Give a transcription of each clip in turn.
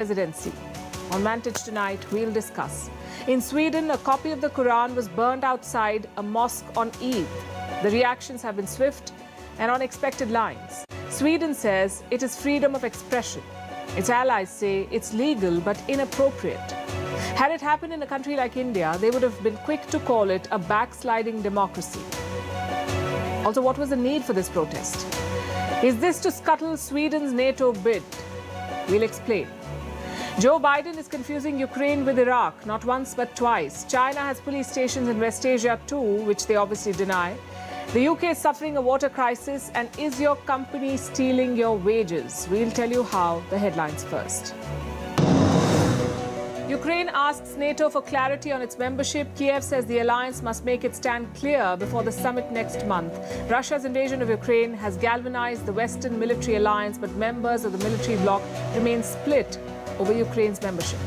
Presidency. On Vantage tonight, we'll discuss. In Sweden, a copy of the Quran was burned outside a mosque on Eid. The reactions have been swift and on expected lines. Sweden says it is freedom of expression. Its allies say it's legal but inappropriate. Had it happened in a country like India, they would have been quick to call it a backsliding democracy. Also, what was the need for this protest? Is this to scuttle Sweden's NATO bid? We'll explain. Joe Biden is confusing Ukraine with Iraq, not once but twice. China has police stations in West Asia too, which they obviously deny. The UK is suffering a water crisis, and is your company stealing your wages? We'll tell you how. The headlines first. Ukraine asks NATO for clarity on its membership. Kiev says the alliance must make its stand clear before the summit next month. Russia's invasion of Ukraine has galvanized the Western military alliance, but members of the military bloc remain split over Ukraine's membership.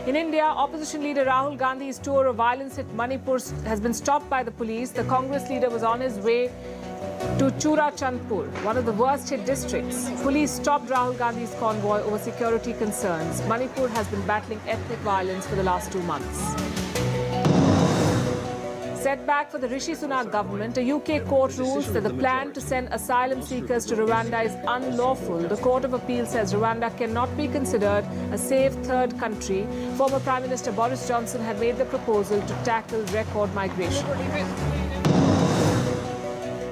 In India, opposition leader Rahul Gandhi's tour of violence hit Manipur has been stopped by the police. The Congress leader was on his way to Churachandpur, one of the worst hit districts. Police stopped Rahul Gandhi's convoy over security concerns. Manipur has been battling ethnic violence for the last 2 months. Setback for the Rishi Sunak government. A UK court rules that the plan to send asylum seekers to Rwanda is unlawful. The Court of Appeal says Rwanda cannot be considered a safe third country. Former Prime Minister Boris Johnson had made the proposal to tackle record migration.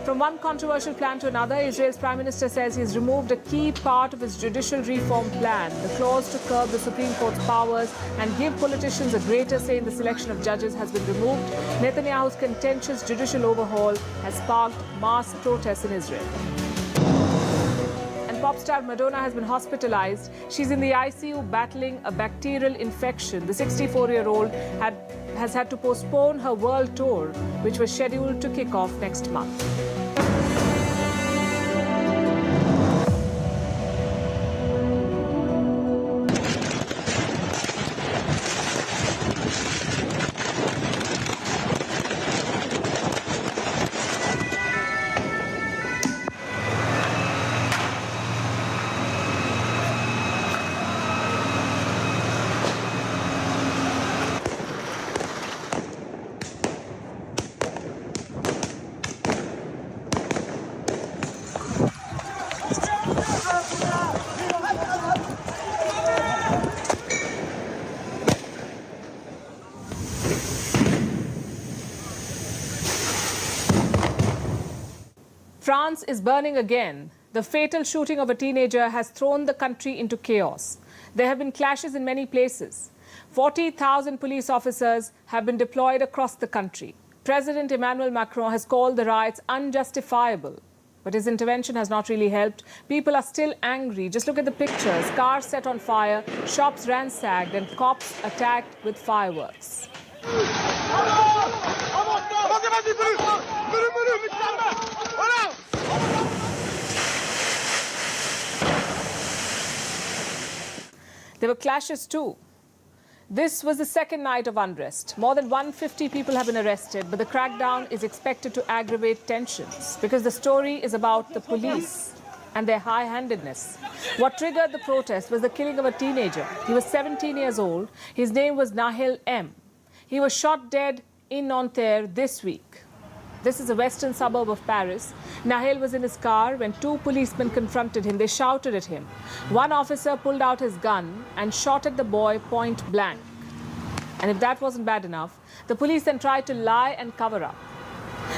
From one controversial plan to another, Israel's Prime Minister says he's removed a key part of his judicial reform plan. The clause to curb the Supreme Court's powers and give politicians a greater say in the selection of judges has been removed. Netanyahu's contentious judicial overhaul has sparked mass protests in Israel. And pop star Madonna has been hospitalized. She's in the ICU battling a bacterial infection. The 64-year-old has had to postpone her world tour, which was scheduled to kick off next month. France is burning again. The fatal shooting of a teenager has thrown the country into chaos. There have been clashes in many places. 40,000 police officers have been deployed across the country. President Emmanuel Macron has called the riots unjustifiable. But his intervention has not really helped. People are still angry. Just look at the pictures. Cars set on fire, shops ransacked, and cops attacked with fireworks. There were clashes too. This was the second night of unrest. More than 150 people have been arrested, but the crackdown is expected to aggravate tensions because the story is about the police and their high-handedness. What triggered the protest was the killing of a teenager. He was 17 years old. His name was Nahel M. He was shot dead in Nanterre this week. This is a western suburb of Paris. Nahel was in his car when 2 policemen confronted him. They shouted at him. One officer pulled out his gun and shot at the boy point blank. And if that wasn't bad enough, the police then tried to lie and cover up.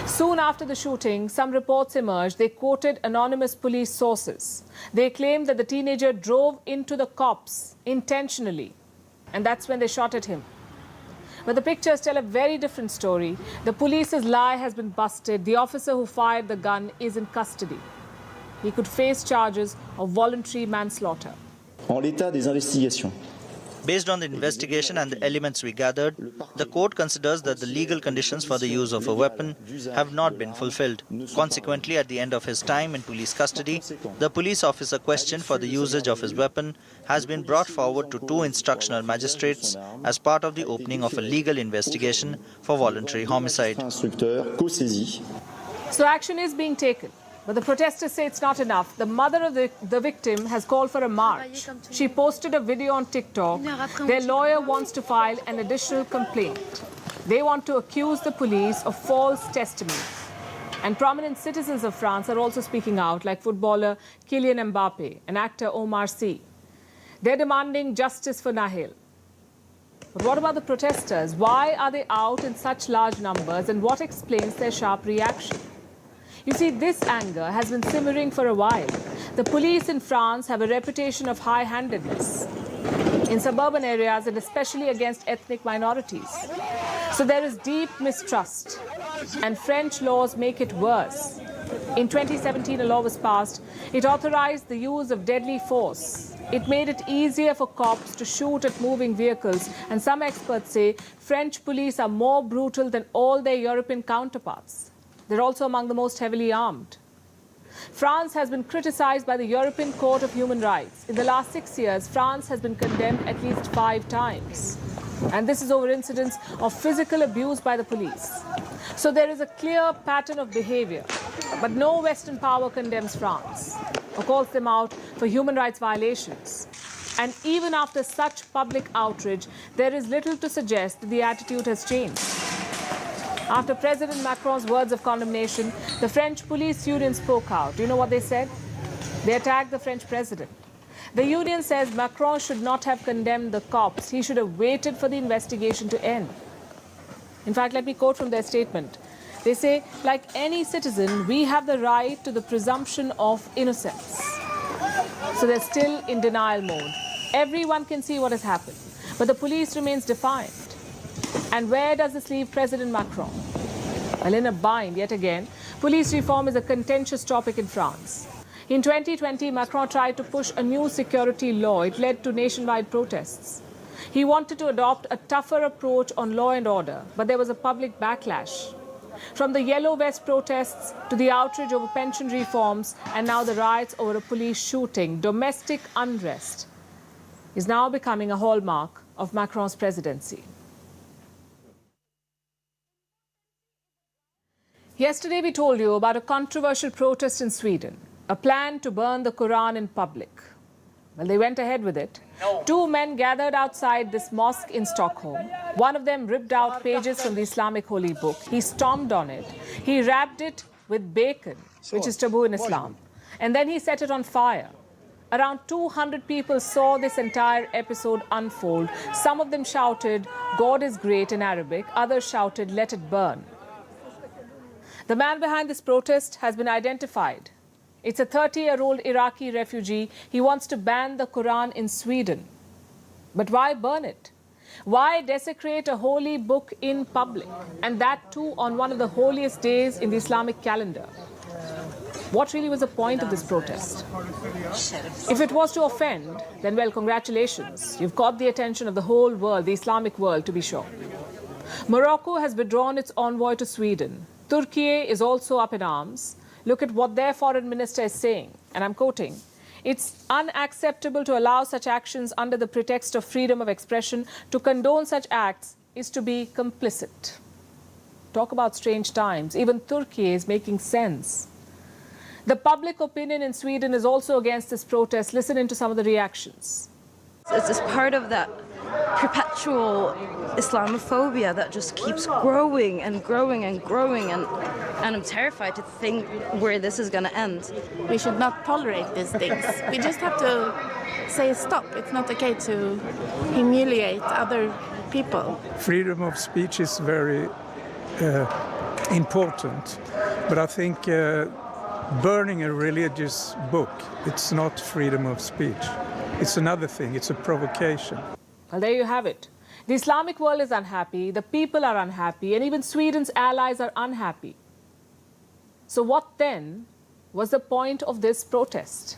Soon after the shooting, some reports emerged. They quoted anonymous police sources. They claimed that the teenager drove into the cops intentionally. And that's when they shot at him. But the pictures tell a very different story. The police's lie has been busted. The officer who fired the gun is in custody. He could face charges of voluntary manslaughter. En l'état des investigations, Based on the investigation and the elements we gathered, the court considers that the legal conditions for the use of a weapon have not been fulfilled. Consequently, at the end of his time in police custody, the police officer questioned for the usage of his weapon has been brought forward to 2 instructional magistrates as part of the opening of a legal investigation for voluntary homicide. So action is being taken. But the protesters say it's not enough. The mother of the victim has called for a march. She posted a video on TikTok. Their lawyer wants to file an additional complaint. They want to accuse the police of false testimony. And prominent citizens of France are also speaking out, like footballer Kylian Mbappe and actor Omar Sy. They're demanding justice for Nahil. But what about the protesters? Why are they out in such large numbers, and what explains their sharp reaction? You see, this anger has been simmering for a while. The police in France have a reputation of high-handedness in suburban areas and especially against ethnic minorities. So there is deep mistrust, and French laws make it worse. In 2017, a law was passed. It authorized the use of deadly force. It made it easier for cops to shoot at moving vehicles, and some experts say French police are more brutal than all their European counterparts. They're also among the most heavily armed. France has been criticized by the European Court of Human Rights. In the last 6 years, France has been condemned at least 5 times. And this is over incidents of physical abuse by the police. So there is a clear pattern of behavior. But no Western power condemns France or calls them out for human rights violations. And even after such public outrage, there is little to suggest that the attitude has changed. After President Macron's words of condemnation, the French police union spoke out. Do you know what they said? They attacked the French president. The union says Macron should not have condemned the cops. He should have waited for the investigation to end. In fact, let me quote from their statement. They say, like any citizen, we have the right to the presumption of innocence. So they're still in denial mode. Everyone can see what has happened, but the police remains defiant. And where does this leave President Macron? Well, in a bind yet again. Police reform is a contentious topic in France. In 2020, Macron tried to push a new security law. It led to nationwide protests. He wanted to adopt a tougher approach on law and order, but there was a public backlash. From the Yellow Vest protests to the outrage over pension reforms and now the riots over a police shooting, domestic unrest is now becoming a hallmark of Macron's presidency. Yesterday we told you about a controversial protest in Sweden, a plan to burn the Quran in public. Well, they went ahead with it. 2 men gathered outside this mosque in Stockholm. One of them ripped out pages from the Islamic holy book. He stomped on it. He wrapped it with bacon, which is taboo in Islam. And then he set it on fire. Around 200 people saw this entire episode unfold. Some of them shouted, "God is great" in Arabic. Others shouted, "Let it burn." The man behind this protest has been identified. It's a 30-year-old Iraqi refugee. He wants to ban the Quran in Sweden. But why burn it? Why desecrate a holy book in public? And that too on one of the holiest days in the Islamic calendar. What really was the point of this protest? If it was to offend, then well, congratulations. You've caught the attention of the whole world, the Islamic world, to be sure. Morocco has withdrawn its envoy to Sweden. Turkey is also up in arms. Look at what their foreign minister is saying, and I'm quoting, "It's unacceptable to allow such actions under the pretext of freedom of expression. To condone such acts is to be complicit." Talk about strange times. Even Turkey is making sense. The public opinion in Sweden is also against this protest. Listen into some of the reactions. It's just part of that perpetual Islamophobia that just keeps growing and growing and growing, and I'm terrified to think where this is going to end. We should not tolerate these things. We just have to say stop. It's not okay to humiliate other people. Freedom of speech is very important, but I think burning a religious book, it's not freedom of speech. It's another thing. It's a provocation. Well, there you have it. The Islamic world is unhappy, the people are unhappy, and even Sweden's allies are unhappy. So what then was the point of this protest?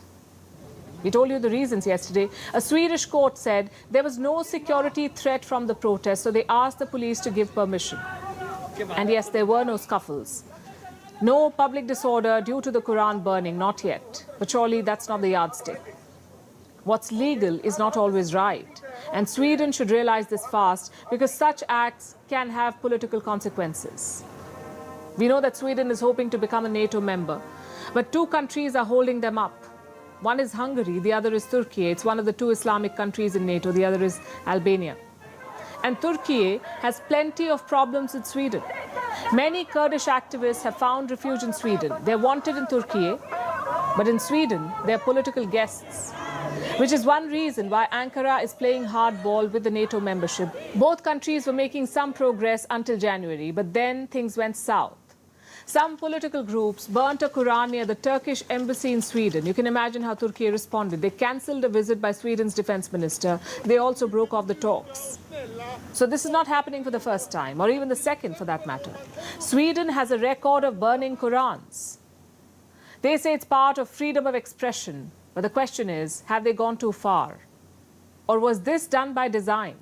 We told you the reasons yesterday. A Swedish court said there was no security threat from the protest, so they asked the police to give permission. And yes, there were no scuffles. No public disorder due to the Quran burning, not yet. But surely that's not the yardstick. What's legal is not always right. And Sweden should realize this fast, because such acts can have political consequences. We know that Sweden is hoping to become a NATO member. But two countries are holding them up. One is Hungary, the other is Turkey. It's one of the two Islamic countries in NATO, the other is Albania. And Turkey has plenty of problems with Sweden. Many Kurdish activists have found refuge in Sweden. They're wanted in Turkey, but in Sweden, they're political guests, which is one reason why Ankara is playing hardball with the NATO membership. Both countries were making some progress until January, but then things went south. Some political groups burnt a Quran near the Turkish embassy in Sweden. You can imagine how Turkey responded. They cancelled a visit by Sweden's defense minister. They also broke off the talks. So this is not happening for the first time, or even the second for that matter. Sweden has a record of burning Qurans. They say it's part of freedom of expression. But the question is, have they gone too far? Or was this done by design?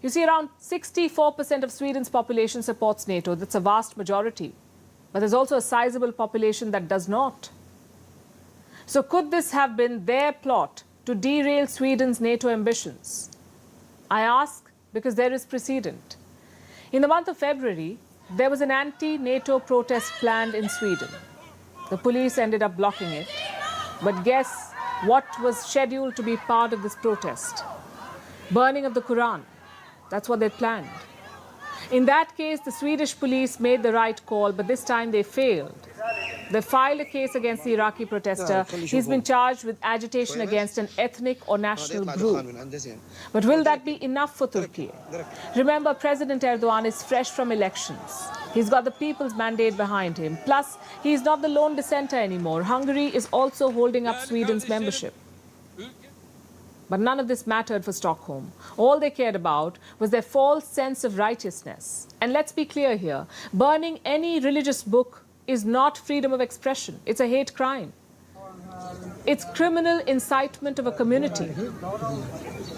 You see, around 64% of Sweden's population supports NATO. That's a vast majority. But there's also a sizable population that does not. So could this have been their plot to derail Sweden's NATO ambitions? I ask because there is precedent. In the month of February, there was an anti-NATO protest planned in Sweden. The police ended up blocking it. But guess what was scheduled to be part of this protest? Burning of the Quran. That's what they planned. In that case, the Swedish police made the right call, but this time they failed. They filed a case against the Iraqi protester. He's been charged with agitation against an ethnic or national group. But will that be enough for Turkey? Remember, President Erdogan is fresh from elections. He's got the people's mandate behind him. Plus, he's not the lone dissenter anymore. Hungary is also holding up Sweden's membership. But none of this mattered for Stockholm. All they cared about was their false sense of righteousness. And let's be clear here, burning any religious book is not freedom of expression. It's a hate crime. It's criminal incitement of a community.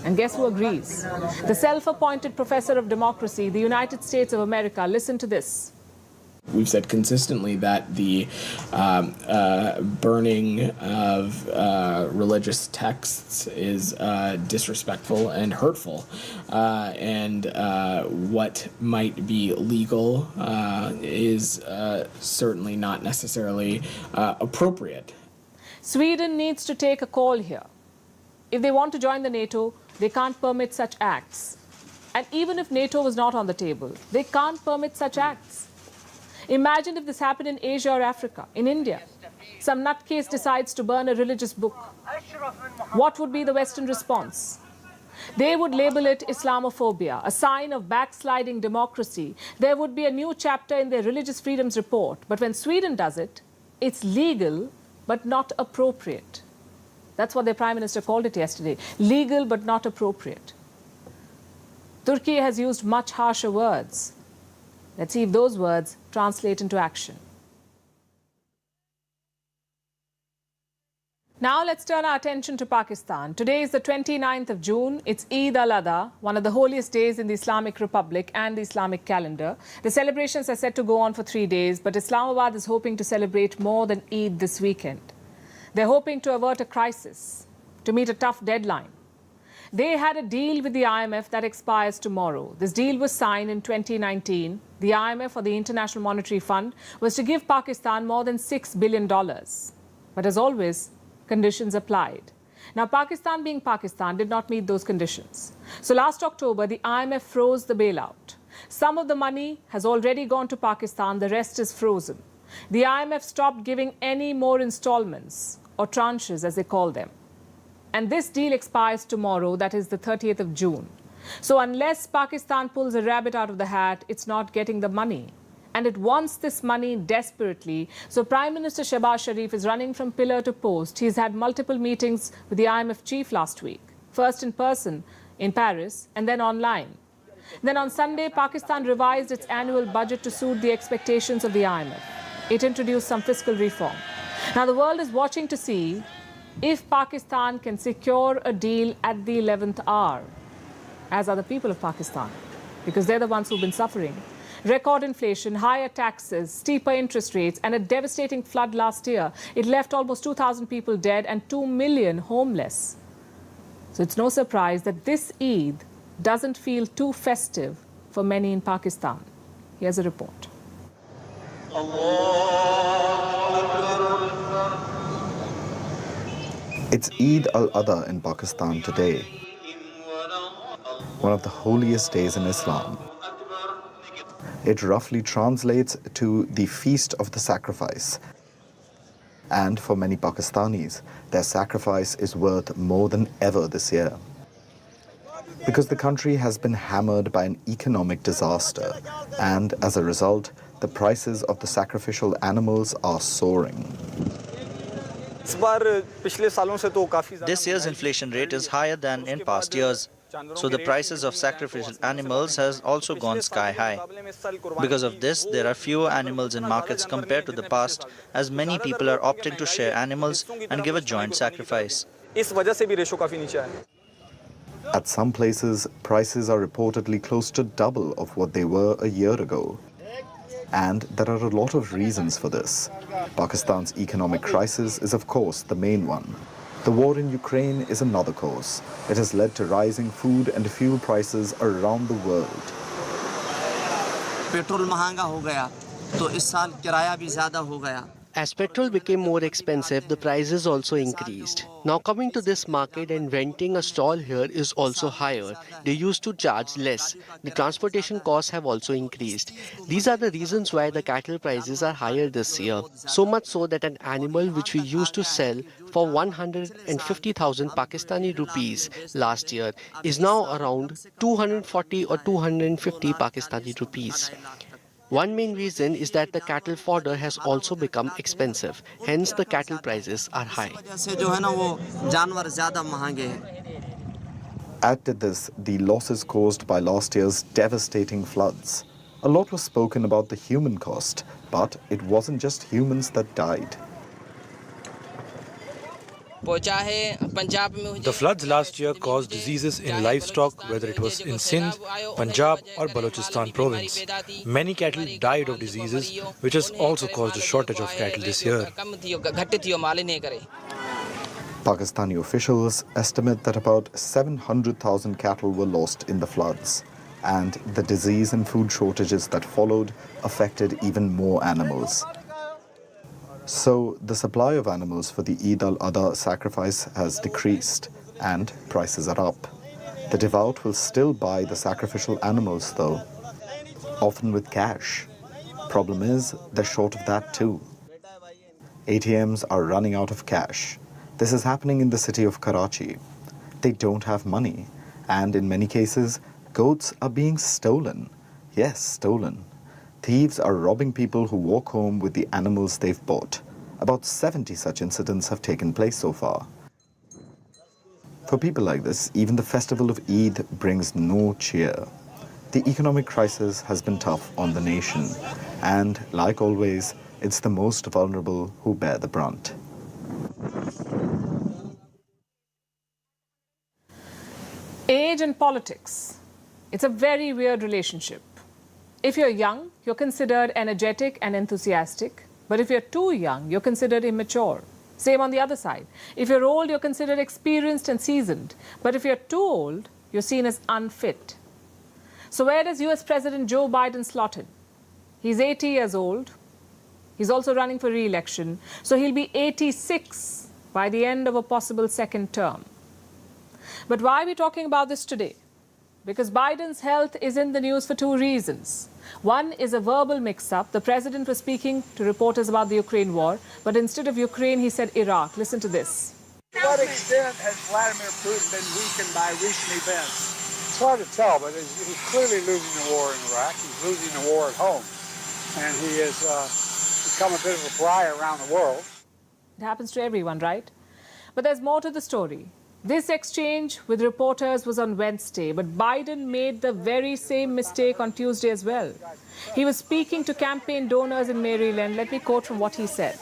And guess who agrees? The self-appointed professor of democracy, the United States of America. Listen to this. We've said consistently that the burning of religious texts is disrespectful and hurtful, and what might be legal is certainly not necessarily appropriate. Sweden needs to take a call here. If they want to join the NATO, they can't permit such acts. And even if NATO was not on the table, they can't permit such acts. Imagine if this happened in Asia or Africa, in India. Some nutcase decides to burn a religious book. What would be the Western response? They would label it Islamophobia, a sign of backsliding democracy. There would be a new chapter in their religious freedoms report. But when Sweden does it, it's legal but not appropriate. That's what their Prime Minister called it yesterday. Legal but not appropriate. Turkey has used much harsher words. Let's see if those words translate into action. Now let's turn our attention to Pakistan. Today is the 29th of June. It's Eid al-Adha, one of the holiest days in the Islamic Republic and the Islamic calendar. The celebrations are set to go on for 3 days, but Islamabad is hoping to celebrate more than Eid this weekend. They're hoping to avert a crisis, to meet a tough deadline. They had a deal with the IMF that expires tomorrow. This deal was signed in 2019. The IMF, or the International Monetary Fund, was to give Pakistan more than $6 billion. But as always, conditions applied. Now, Pakistan being Pakistan did not meet those conditions. So last October, the IMF froze the bailout. Some of the money has already gone to Pakistan. The rest is frozen. The IMF stopped giving any more installments, or tranches as they call them. And this deal expires tomorrow, that is the 30th of June. So unless Pakistan pulls a rabbit out of the hat, it's not getting the money. And it wants this money desperately. So Prime Minister Shehbaz Sharif is running from pillar to post. He's had multiple meetings with the IMF chief last week. First in person in Paris and then online. Then on Sunday, Pakistan revised its annual budget to suit the expectations of the IMF. It introduced some fiscal reform. Now the world is watching to see if Pakistan can secure a deal at the 11th hour, as are the people of Pakistan, because they're the ones who've been suffering. Record inflation, higher taxes, steeper interest rates, and a devastating flood last year. It left almost 2,000 people dead and 2 million homeless. So it's no surprise that this Eid doesn't feel too festive for many in Pakistan. Here's a report. It's Eid al-Adha in Pakistan today, one of the holiest days in Islam. It roughly translates to the Feast of the Sacrifice. And for many Pakistanis, their sacrifice is worth more than ever this year. Because the country has been hammered by an economic disaster, and as a result, the prices of the sacrificial animals are soaring. This year's inflation rate is higher than in past years, so the prices of sacrificial animals has also gone sky high. Because of this, there are fewer animals in markets compared to the past, as many people are opting to share animals and give a joint sacrifice. At some places, prices are reportedly close to double of what they were a year ago. And there are a lot of reasons for this. Pakistan's economic crisis is, of course, the main one. The war in Ukraine is another cause. It has led to rising food and fuel prices around the world. Petrol महंगा हो गया तो इस साल किराया भी ज़्यादा हो गया. As petrol became more expensive, the prices also increased. Now coming to this market and renting a stall here is also higher. They used to charge less. The transportation costs have also increased. These are the reasons why the cattle prices are higher this year. So much so that an animal which we used to sell for 150,000 Pakistani rupees last year is now around 240 or 250 Pakistani rupees. One main reason is that the cattle fodder has also become expensive. Hence, the cattle prices are high. Add to this the losses caused by last year's devastating floods. A lot was spoken about the human cost, but it wasn't just humans that died. The floods last year caused diseases in livestock, whether it was in Sindh, Punjab or Balochistan province. Many cattle died of diseases, which has also caused a shortage of cattle this year. Pakistani officials estimate that about 700,000 cattle were lost in the floods, and the disease and food shortages that followed affected even more animals. So the supply of animals for the Eid al-Adha sacrifice has decreased and prices are up. The devout will still buy the sacrificial animals though, often with cash. Problem is, they're short of that too. ATMs are running out of cash. This is happening in the city of Karachi. They don't have money, and in many cases, goats are being stolen. Yes, stolen. Thieves are robbing people who walk home with the animals they've bought. About 70 such incidents have taken place so far. For people like this, even the festival of Eid brings no cheer. The economic crisis has been tough on the nation, and like always, it's the most vulnerable who bear the brunt. Age and politics. It's a very weird relationship. If you're young, you're considered energetic and enthusiastic. But if you're too young, you're considered immature. Same on the other side. If you're old, you're considered experienced and seasoned. But if you're too old, you're seen as unfit. So where does US President Joe Biden slot in? He's 80 years old. He's also running for re-election. So he'll be 86 by the end of a possible second term. But why are we talking about this today? Because Biden's health is in the news for two reasons. One is a verbal mix-up. The president was speaking to reporters about the Ukraine war, but instead of Ukraine, he said Iraq. Listen to this. To what extent has Vladimir Putin been weakened by recent events? It's hard to tell, but he's clearly losing the war in Iraq. He's losing the war at home. And he has become a bit of a pariah around the world. It happens to everyone, right? But there's more to the story. This exchange with reporters was on Wednesday, but Biden made the very same mistake on Tuesday as well. He was speaking to campaign donors in Maryland. Let me quote from what he said.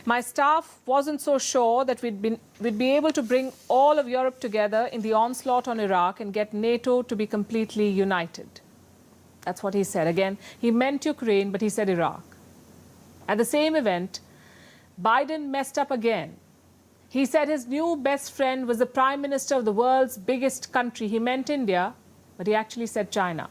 My staff wasn't so sure that we'd be able to bring all of Europe together in the onslaught on Iraq and get NATO to be completely united. That's what he said. Again, he meant Ukraine, but he said Iraq. At the same event, Biden messed up again. He said his new best friend was the prime minister of the world's biggest country. He meant India, but he actually said China.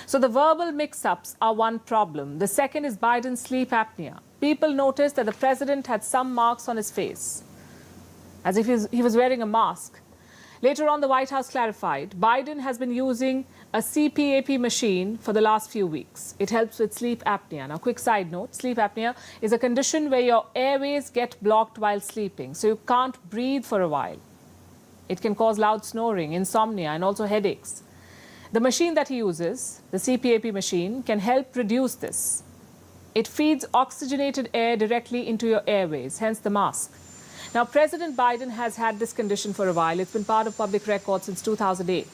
So the verbal mix-ups are one problem. The second is Biden's sleep apnea. People noticed that the president had some marks on his face, as if he was wearing a mask. Later on, the White House clarified Biden has been using a CPAP machine for the last few weeks. It helps with sleep apnea. Now, quick side note, sleep apnea is a condition where your airways get blocked while sleeping, so you can't breathe for a while. It can cause loud snoring, insomnia, and also headaches. The machine that he uses, the CPAP machine, can help reduce this. It feeds oxygenated air directly into your airways, hence the mask. Now, President Biden has had this condition for a while. It's been part of public record since 2008.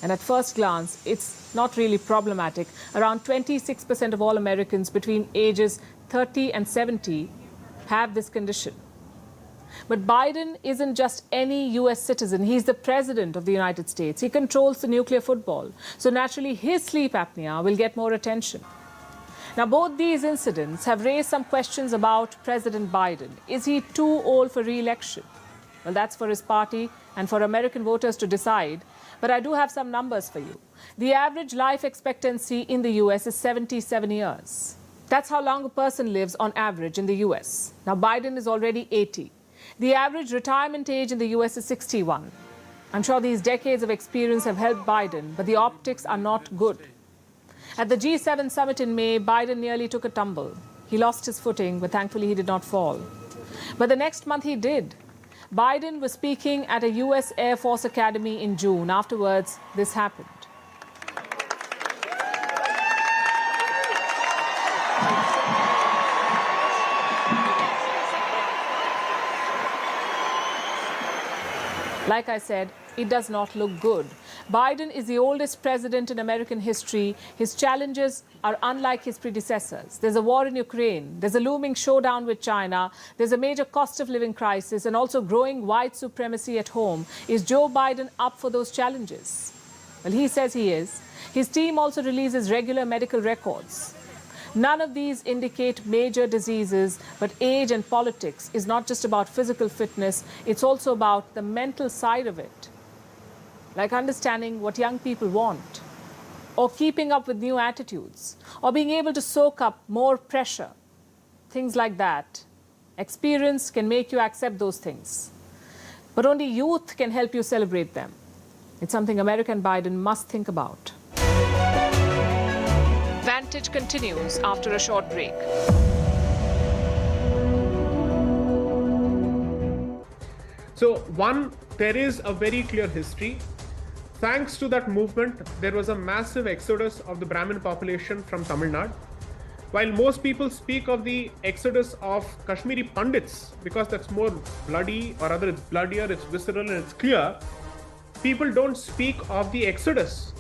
And at first glance, it's not really problematic. Around 26% of all Americans between ages 30 and 70 have this condition. But Biden isn't just any US citizen. He's the president of the United States. He controls the nuclear football. So naturally, his sleep apnea will get more attention. Now, both these incidents have raised some questions about President Biden. Is he too old for re-election? Well, that's for his party and for American voters to decide. But I do have some numbers for you. The average life expectancy in the US is 77 years. That's how long a person lives on average in the US. Now, Biden is already 80. The average retirement age in the US is 61. I'm sure these decades of experience have helped Biden, but the optics are not good. At the G7 summit in May, Biden nearly took a tumble. He lost his footing, but thankfully he did not fall. But the next month he did. Biden was speaking at a US Air Force Academy in June. Afterwards, this happened. Like I said, it does not look good. Biden is the oldest president in American history. His challenges are unlike his predecessors. There's a war in Ukraine. There's a looming showdown with China. There's a major cost of living crisis and also growing white supremacy at home. Is Joe Biden up for those challenges? Well, he says he is. His team also releases regular medical records. None of these indicate major diseases, but age and politics is not just about physical fitness, it's also about the mental side of it. Like understanding what young people want, or keeping up with new attitudes, or being able to soak up more pressure. Things like that. Experience can make you accept those things. But only youth can help you celebrate them. It's something American Biden must think about. Vantage continues after a short break. So one, there is a very clear history. Thanks to that movement, there was a massive exodus of the Brahmin population from Tamil Nadu. While most people speak of the exodus of Kashmiri Pandits, because that's more bloody, or rather it's bloodier, it's visceral and it's clear, people don't speak of the exodus,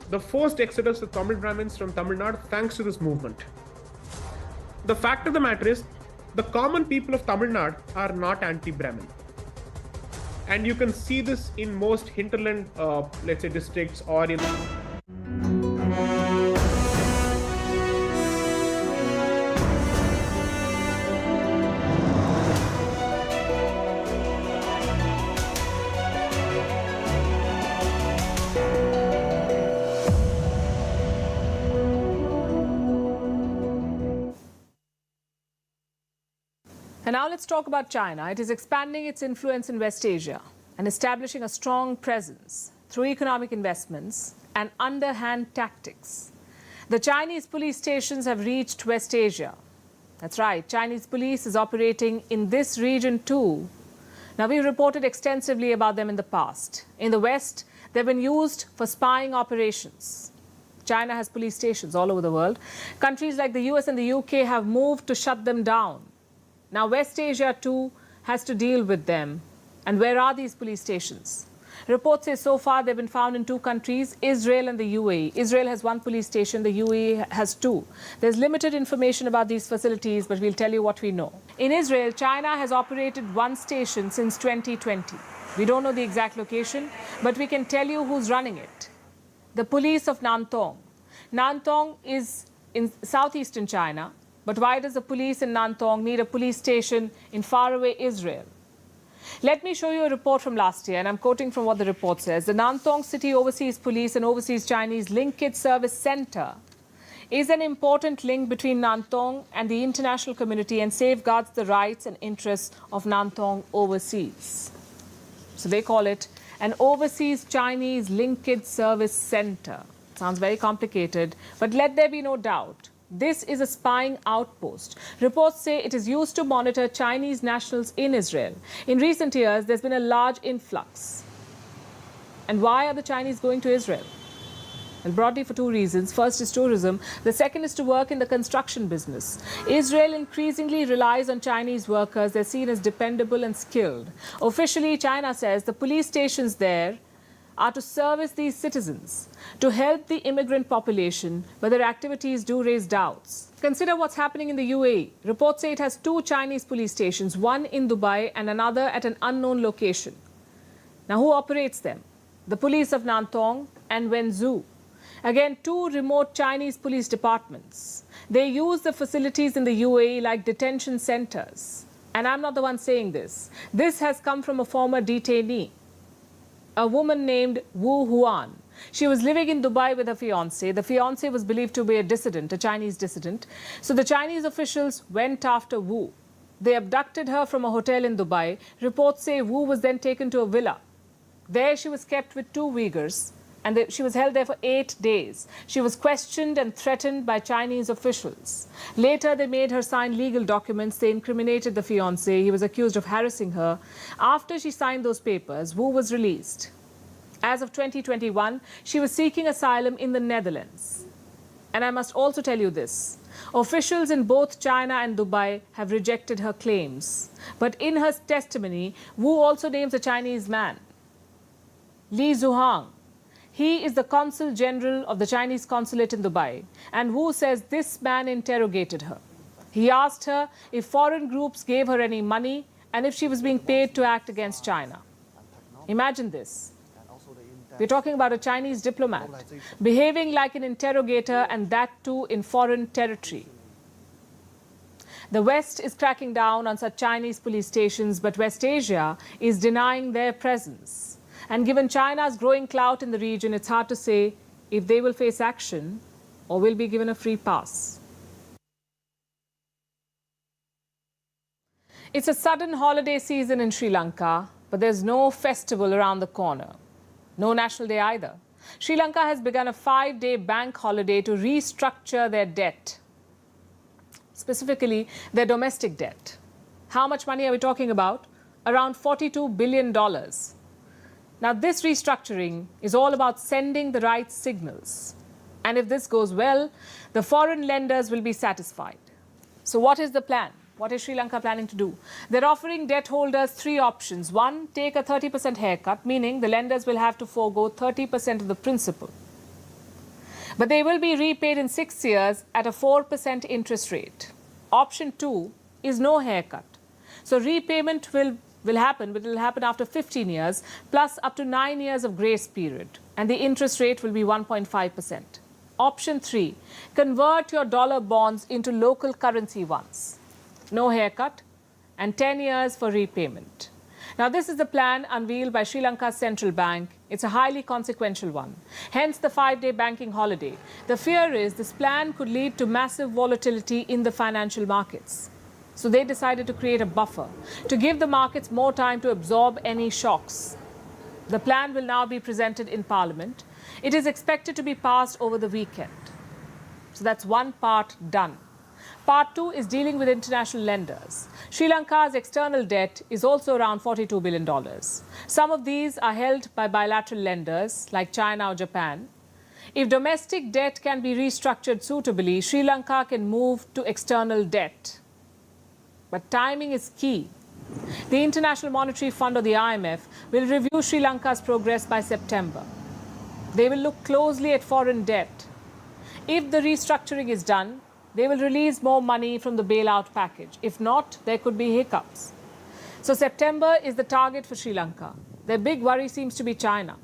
the forced exodus of Tamil Brahmins from Tamil Nadu thanks to this movement. The fact of the matter is, the common people of Tamil Nadu are not anti-Brahmin. And you can see this in most hinterland, let's say, districts or in... And now let's talk about China. It is expanding its influence in West Asia and establishing a strong presence through economic investments and underhand tactics. The Chinese police stations have reached West Asia. That's right, Chinese police is operating in this region too. Now, we've reported extensively about them in the past. In the West, they've been used for spying operations. China has police stations all over the world. Countries like the US and the UK have moved to shut them down. Now, West Asia, too, has to deal with them. And where are these police stations? Reports say so far they've been found in two countries, Israel and the UAE. Israel has one police station, the UAE has two. There's limited information about these facilities, but we'll tell you what we know. In Israel, China has operated one station since 2020. We don't know the exact location, but we can tell you who's running it. The police of Nantong. Nantong is in southeastern China. But why does the police in Nantong need a police station in faraway Israel? Let me show you a report from last year, and I'm quoting from what the report says. The Nantong City Overseas Police and Overseas Chinese Linkage Service Center is an important link between Nantong and the international community and safeguards the rights and interests of Nantong overseas. So they call it an Overseas Chinese Linkage Service Center. Sounds very complicated, but let there be no doubt. This is a spying outpost. Reports say it is used to monitor Chinese nationals in Israel. In recent years, there's been a large influx. And why are the Chinese going to Israel? Well, broadly for two reasons. First is tourism. The second is to work in the construction business. Israel increasingly relies on Chinese workers. They're seen as dependable and skilled. Officially, China says the police stations there are to service these citizens, to help the immigrant population, but their activities do raise doubts. Consider what's happening in the UAE. Reports say it has 2 Chinese police stations, one in Dubai and another at an unknown location. Now, who operates them? The police of Nantong and Wenzhou. Again, 2 remote Chinese police departments. They use the facilities in the UAE like detention centers. And I'm not the one saying this. This has come from a former detainee, a woman named Wu Huan. She was living in Dubai with her fiancé. The fiancé was believed to be a dissident, a Chinese dissident. So the Chinese officials went after Wu. They abducted her from a hotel in Dubai. Reports say Wu was then taken to a villa. There she was kept with 2 Uyghurs, and she was held there for 8 days. She was questioned and threatened by Chinese officials. Later, they made her sign legal documents. They incriminated the fiancé. He was accused of harassing her. After she signed those papers, Wu was released. As of 2021, she was seeking asylum in the Netherlands. And I must also tell you this. Officials in both China and Dubai have rejected her claims. But in her testimony, Wu also names a Chinese man, Li Zuhang. He is the Consul General of the Chinese consulate in Dubai. And Wu says this man interrogated her. He asked her if foreign groups gave her any money and if she was being paid to act against China. Imagine this. We're talking about a Chinese diplomat behaving like an interrogator, and that too in foreign territory. The West is cracking down on such Chinese police stations, but West Asia is denying their presence. And given China's growing clout in the region, it's hard to say if they will face action or will be given a free pass. It's a sudden holiday season in Sri Lanka, but there's no festival around the corner. No National Day either. Sri Lanka has begun a 5-day bank holiday to restructure their debt, specifically their domestic debt. How much money are we talking about? Around $42 billion. Now, this restructuring is all about sending the right signals. And if this goes well, the foreign lenders will be satisfied. So what is the plan? What is Sri Lanka planning to do? They're offering debt holders 3 options. 1, take a 30% haircut, meaning the lenders will have to forego 30% of the principal. But they will be repaid in 6 years at a 4% interest rate. Option 2 is no haircut. So repayment will happen, but it will happen after 15 years, plus up to 9 years of grace period. And the interest rate will be 1.5%. Option 3, convert your dollar bonds into local currency ones. No haircut, and 10 years for repayment. Now, this is the plan unveiled by Sri Lanka's central bank. It's a highly consequential one. Hence the 5-day banking holiday. The fear is this plan could lead to massive volatility in the financial markets. So they decided to create a buffer to give the markets more time to absorb any shocks. The plan will now be presented in Parliament. It is expected to be passed over the weekend. So that's one part done. Part 2 is dealing with international lenders. Sri Lanka's external debt is also around $42 billion. Some of these are held by bilateral lenders like China or Japan. If domestic debt can be restructured suitably, Sri Lanka can move to external debt. But timing is key. The International Monetary Fund, or the IMF, will review Sri Lanka's progress by September. They will look closely at foreign debt. If the restructuring is done, they will release more money from the bailout package. If not, there could be hiccups. So September is the target for Sri Lanka. Their big worry seems to be China.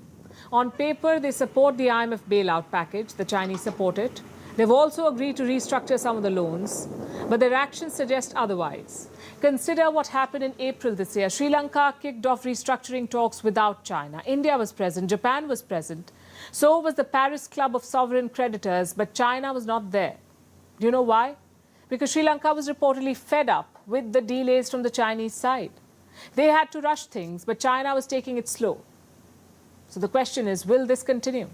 On paper, they support the IMF bailout package. The Chinese support it. They've also agreed to restructure some of the loans, but their actions suggest otherwise. Consider what happened in April this year. Sri Lanka kicked off restructuring talks without China. India was present, Japan was present. So was the Paris Club of Sovereign Creditors, but China was not there. Do you know why? Because Sri Lanka was reportedly fed up with the delays from the Chinese side. They had to rush things, but China was taking it slow. So the question is, will this continue?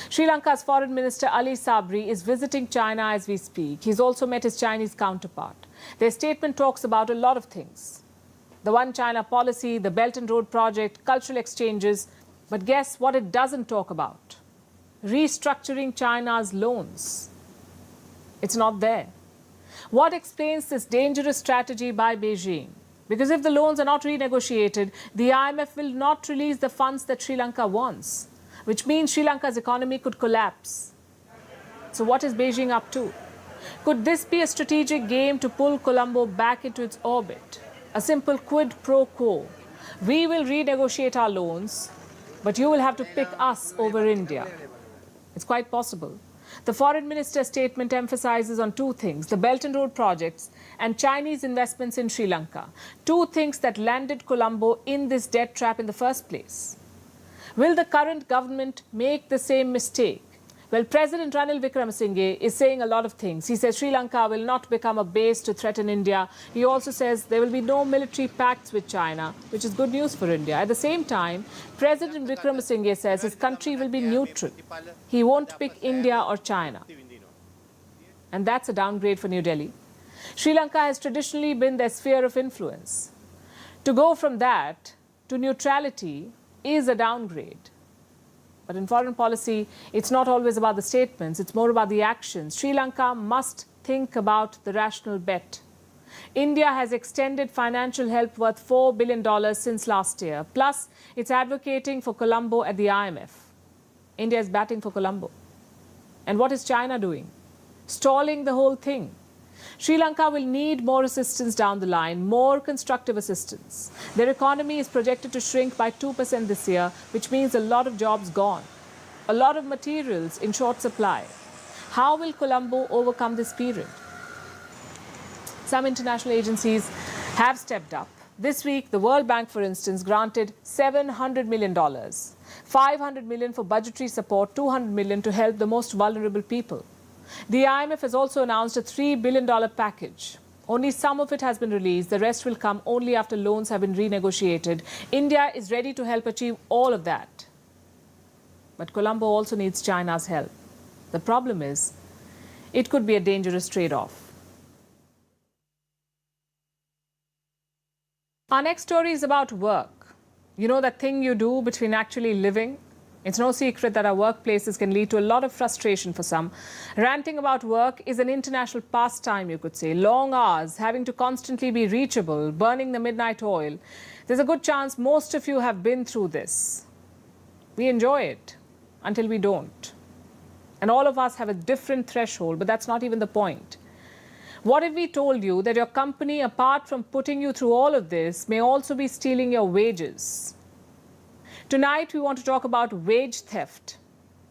Sri Lanka's Foreign Minister Ali Sabri is visiting China as we speak. He's also met his Chinese counterpart. Their statement talks about a lot of things. The One China policy, the Belt and Road project, cultural exchanges. But guess what it doesn't talk about? Restructuring China's loans. It's not there. What explains this dangerous strategy by Beijing? Because if the loans are not renegotiated, the IMF will not release the funds that Sri Lanka wants, which means Sri Lanka's economy could collapse. So what is Beijing up to? Could this be a strategic game to pull Colombo back into its orbit? A simple quid pro quo. We will renegotiate our loans, but you will have to pick us over India. It's quite possible. The foreign minister's statement emphasizes on two things: the Belt and Road projects and Chinese investments in Sri Lanka. Two things that landed Colombo in this debt trap in the first place. Will the current government make the same mistake? Well, President Ranil Wickremesinghe is saying a lot of things. He says Sri Lanka will not become a base to threaten India. He also says there will be no military pacts with China, which is good news for India. At the same time, President Wickremesinghe says his country will be neutral. He won't pick India or China. And that's a downgrade for New Delhi. Sri Lanka has traditionally been their sphere of influence. To go from that to neutrality is a downgrade. But in foreign policy, it's not always about the statements, it's more about the actions. Sri Lanka must think about the rational bet. India has extended financial help worth $4 billion since last year. Plus, it's advocating for Colombo at the IMF. India is batting for Colombo. And what is China doing? Stalling the whole thing. Sri Lanka will need more assistance down the line, more constructive assistance. Their economy is projected to shrink by 2% this year, which means a lot of jobs gone, a lot of materials in short supply. How will Colombo overcome this period? Some international agencies have stepped up. This week, the World Bank, for instance, granted $700 million, $500 million for budgetary support, $200 million to help the most vulnerable people. The IMF has also announced a $3 billion package. Only some of it has been released. The rest will come only after loans have been renegotiated. India is ready to help achieve all of that. But Colombo also needs China's help. The problem is, it could be a dangerous trade-off. Our next story is about work. You know that thing you do between actually living? It's no secret that our workplaces can lead to a lot of frustration for some. Ranting about work is an international pastime, you could say. Long hours, having to constantly be reachable, burning the midnight oil. There's a good chance most of you have been through this. We enjoy it until we don't. And all of us have a different threshold, but that's not even the point. What if we told you that your company, apart from putting you through all of this, may also be stealing your wages? Tonight, we want to talk about wage theft,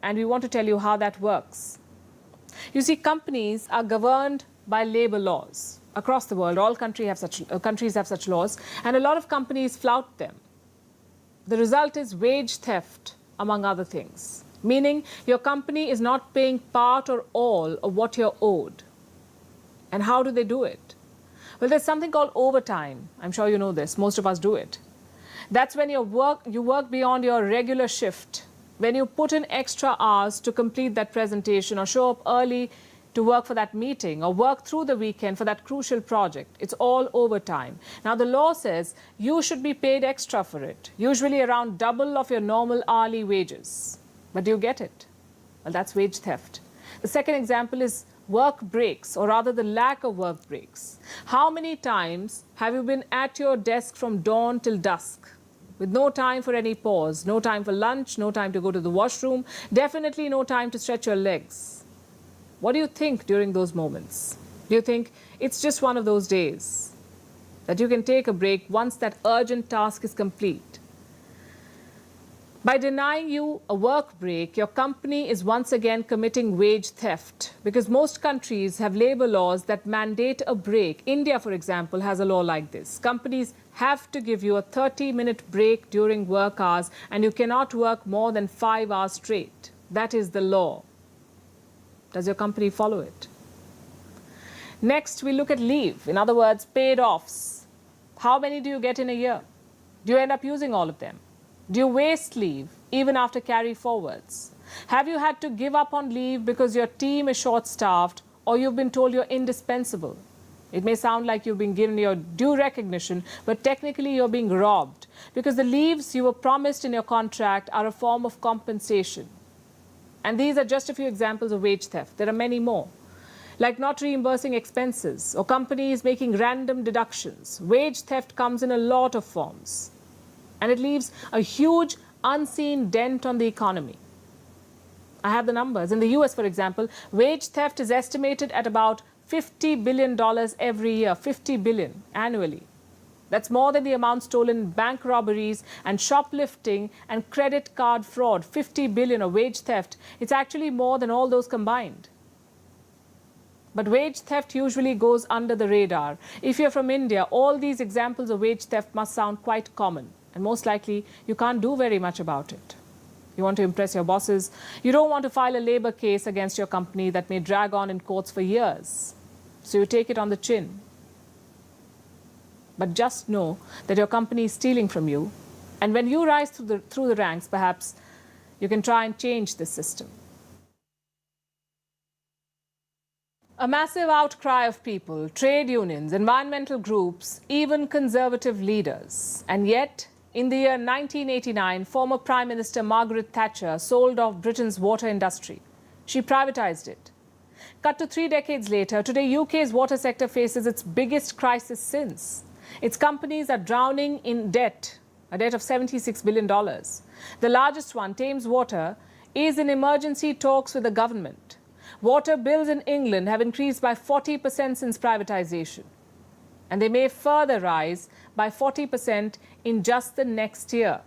and we want to tell you how that works. You see, companies are governed by labor laws. Across the world, all countries have such laws, and a lot of companies flout them. The result is wage theft, among other things, meaning your company is not paying part or all of what you're owed. And how do they do it? Well, there's something called overtime. I'm sure you know this. Most of us do it. That's when you work beyond your regular shift, when you put in extra hours to complete that presentation or show up early to work for that meeting or work through the weekend for that crucial project. It's all overtime. Now, the law says you should be paid extra for it, usually around double of your normal hourly wages. But do you get it? Well, that's wage theft. The second example is work breaks, or rather the lack of work breaks. How many times have you been at your desk from dawn till dusk, with no time for any pause, no time for lunch, no time to go to the washroom, definitely no time to stretch your legs? What do you think during those moments? Do you think it's just one of those days that you can take a break once that urgent task is complete? By denying you a work break, your company is once again committing wage theft because most countries have labor laws that mandate a break. India, for example, has a law like this. Companies have to give you a 30-minute break during work hours and you cannot work more than 5 hours straight. That is the law. Does your company follow it? Next, we look at leave. In other words, paid offs. How many do you get in a year? Do you end up using all of them? Do you waste leave even after carry forwards? Have you had to give up on leave because your team is short-staffed or you've been told you're indispensable? It may sound like you've been given your due recognition, but technically you're being robbed because the leaves you were promised in your contract are a form of compensation. And these are just a few examples of wage theft. There are many more, like not reimbursing expenses or companies making random deductions. Wage theft comes in a lot of forms. And it leaves a huge unseen dent on the economy. I have the numbers. In the US, for example, wage theft is estimated at about $50 billion every year, $50 billion annually. That's more than the amount stolen in bank robberies and shoplifting and credit card fraud. 50 billion of wage theft. It's actually more than all those combined. But wage theft usually goes under the radar. If you're from India, all these examples of wage theft must sound quite common. And most likely, you can't do very much about it. You want to impress your bosses. You don't want to file a labor case against your company that may drag on in courts for years. So you take it on the chin. But just know that your company is stealing from you. And when you rise through the ranks, perhaps you can try and change this system. A massive outcry of people, trade unions, environmental groups, even conservative leaders. And yet, in the year 1989, former Prime Minister Margaret Thatcher sold off Britain's water industry. She privatized it. Cut to 3 decades later, today UK's water sector faces its biggest crisis since. Its companies are drowning in debt, a debt of $76 billion. The largest one, Thames Water, is in emergency talks with the government. Water bills in England have increased by 40% since privatization. And they may further rise by 40% in just the next year.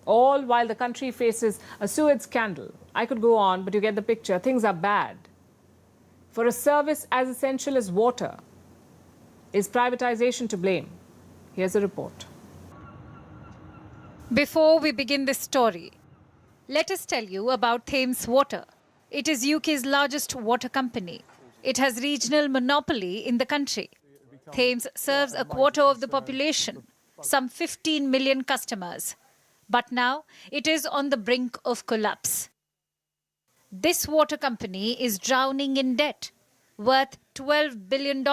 All while the country faces a sewage scandal. I could go on, but you get the picture. Things are bad. For a service as essential as water, is privatization to blame? Here's a report. Before we begin this story, let us tell you about Thames Water. It is UK's largest water company. It has regional monopoly in the country. Thames serves a quarter of the population, some 15 million customers. But now it is on the brink of collapse. This water company is drowning in debt, worth $12 billion.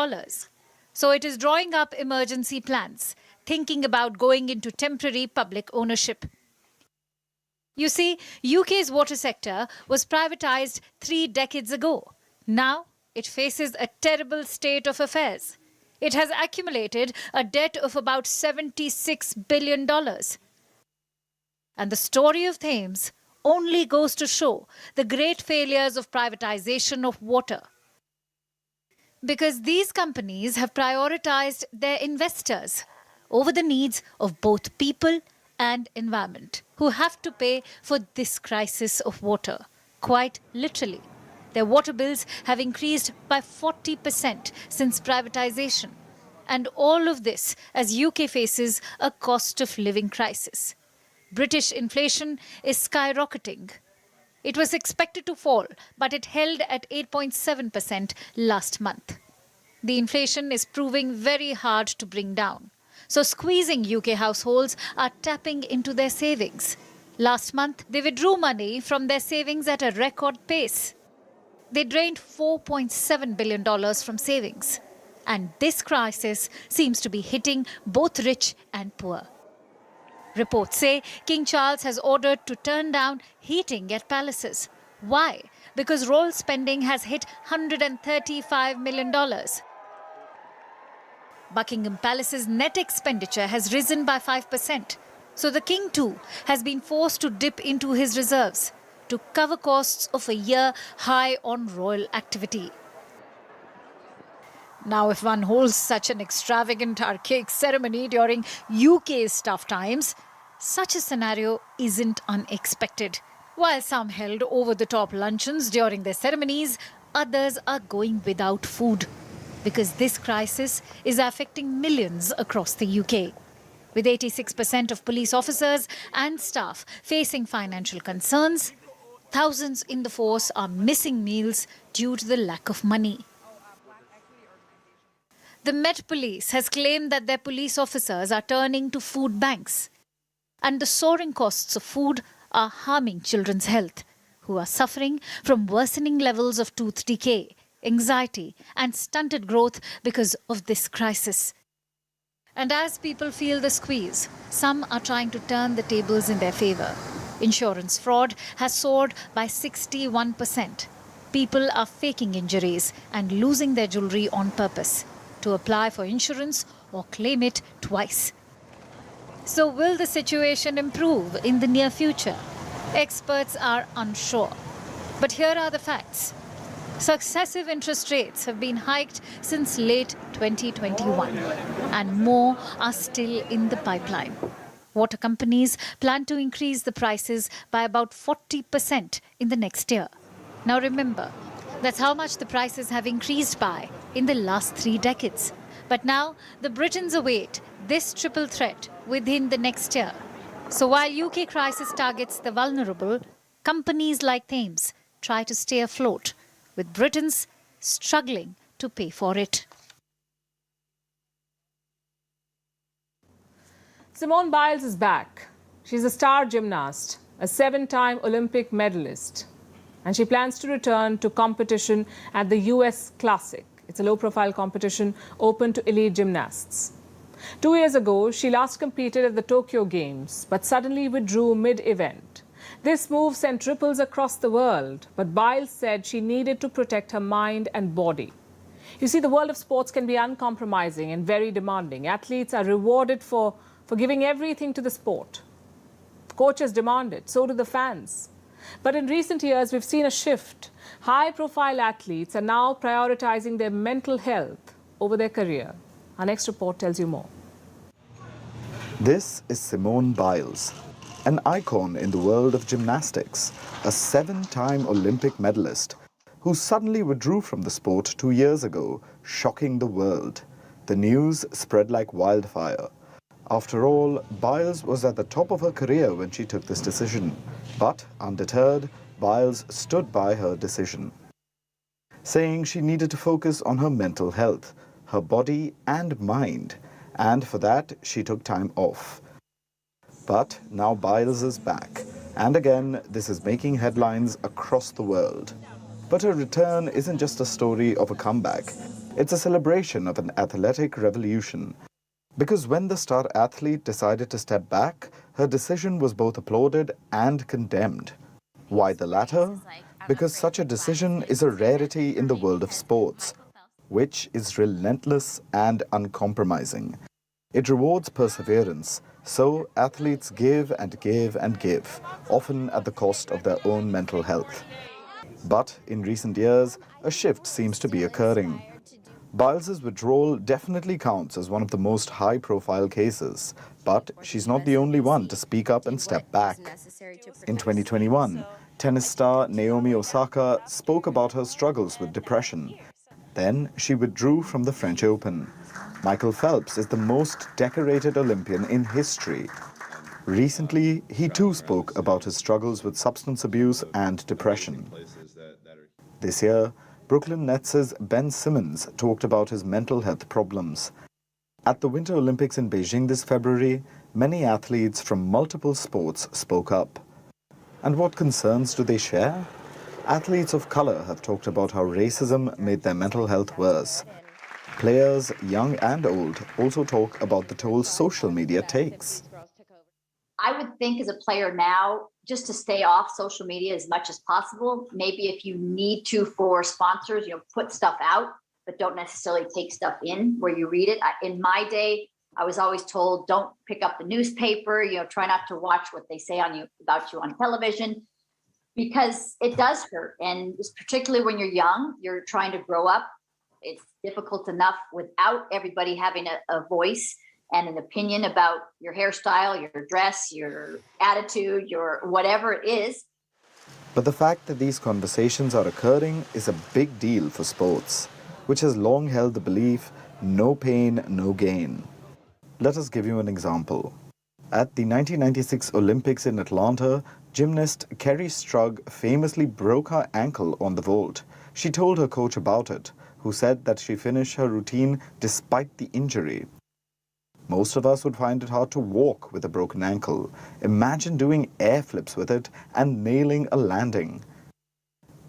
So it is drawing up emergency plans, thinking about going into temporary public ownership. You see, UK's water sector was privatized 3 decades ago. Now it faces a terrible state of affairs. It has accumulated a debt of about $76 billion. And the story of Thames only goes to show the great failures of privatization of water. Because these companies have prioritized their investors over the needs of both people and environment, who have to pay for this crisis of water, quite literally. Their water bills have increased by 40% since privatization. And all of this as UK faces a cost of living crisis. British inflation is skyrocketing. It was expected to fall, but it held at 8.7% last month. The inflation is proving very hard to bring down. So squeezing UK households are tapping into their savings. Last month, they withdrew money from their savings at a record pace. They drained $4.7 billion from savings. And this crisis seems to be hitting both rich and poor. Reports say King Charles has ordered to turn down heating at palaces. Why? Because royal spending has hit $135 million. Buckingham Palace's net expenditure has risen by 5%. So the king too has been forced to dip into his reserves to cover costs of a year high on royal activity. Now, if one holds such an extravagant archaic ceremony during UK's tough times, such a scenario isn't unexpected. While some held over-the-top luncheons during their ceremonies, others are going without food because this crisis is affecting millions across the UK. With 86% of police officers and staff facing financial concerns, thousands in the force are missing meals due to the lack of money. The Met Police has claimed that their police officers are turning to food banks. And the soaring costs of food are harming children's health, who are suffering from worsening levels of tooth decay, anxiety and stunted growth because of this crisis. And as people feel the squeeze, some are trying to turn the tables in their favour. Insurance fraud has soared by 61%. People are faking injuries and losing their jewellery on purpose to apply for insurance or claim it twice. So will the situation improve in the near future? Experts are unsure. But here are the facts. Successive interest rates have been hiked since late 2021, and more are still in the pipeline. Water companies plan to increase the prices by about 40% in the next year. Now remember, that's how much the prices have increased by in the last 3 decades. But now the Britons await this triple threat within the next year. So while UK crisis targets the vulnerable, companies like Thames try to stay afloat, with Britons struggling to pay for it. Simone Biles is back. She's a star gymnast, a 7-time Olympic medalist, and she plans to return to competition at the US Classic. It's a low-profile competition open to elite gymnasts. 2 years ago, she last competed at the Tokyo Games, but suddenly withdrew mid-event. This move sent ripples across the world, but Biles said she needed to protect her mind and body. You see, the world of sports can be uncompromising and very demanding. Athletes are rewarded for giving everything to the sport. Coaches demand it, so do the fans. But in recent years, we've seen a shift. High-profile athletes are now prioritizing their mental health over their career. Our next report tells you more. This is Simone Biles, an icon in the world of gymnastics, a 7-time Olympic medalist who suddenly withdrew from the sport 2 years ago, shocking the world. The news spread like wildfire. After all, Biles was at the top of her career when she took this decision. But, undeterred, Biles stood by her decision, saying she needed to focus on her mental health, her body and mind, and for that she took time off. But now Biles is back, and again this is making headlines across the world. But her return isn't just a story of a comeback, it's a celebration of an athletic revolution. Because when the star athlete decided to step back, her decision was both applauded and condemned. Why the latter? Because such a decision is a rarity in the world of sports, which is relentless and uncompromising. It rewards perseverance, so athletes give and give and give, often at the cost of their own mental health. But in recent years, a shift seems to be occurring. Biles's withdrawal definitely counts as one of the most high-profile cases, but she's not the only one to speak up and step back. In 2021, tennis star Naomi Osaka spoke about her struggles with depression. Then she withdrew from the French Open. Michael Phelps is the most decorated Olympian in history. Recently, he too spoke about his struggles with substance abuse and depression. This year, Brooklyn Nets' Ben Simmons talked about his mental health problems. At the Winter Olympics in Beijing this February, many athletes from multiple sports spoke up. And what concerns do they share? Athletes of color have talked about how racism made their mental health worse. Players, young and old, also talk about the toll social media takes. I would think as a player now, just to stay off social media as much as possible. Maybe if you need to for sponsors, put stuff out, but don't necessarily take stuff in where you read it. In my day, I was always told, don't pick up the newspaper, try not to watch what they say about you on television, because it does hurt. And particularly when you're young, you're trying to grow up. It's difficult enough without everybody having a voice. and an opinion about your hairstyle, your dress, your attitude, your whatever it is. But the fact that these conversations are occurring is a big deal for sports, which has long held the belief, no pain, no gain. Let us give you an example. At the 1996 Olympics in Atlanta, gymnast Kerri Strug famously broke her ankle on the vault. She told her coach about it, who said that she finished her routine despite the injury. Most of us would find it hard to walk with a broken ankle. Imagine doing air flips with it and nailing a landing.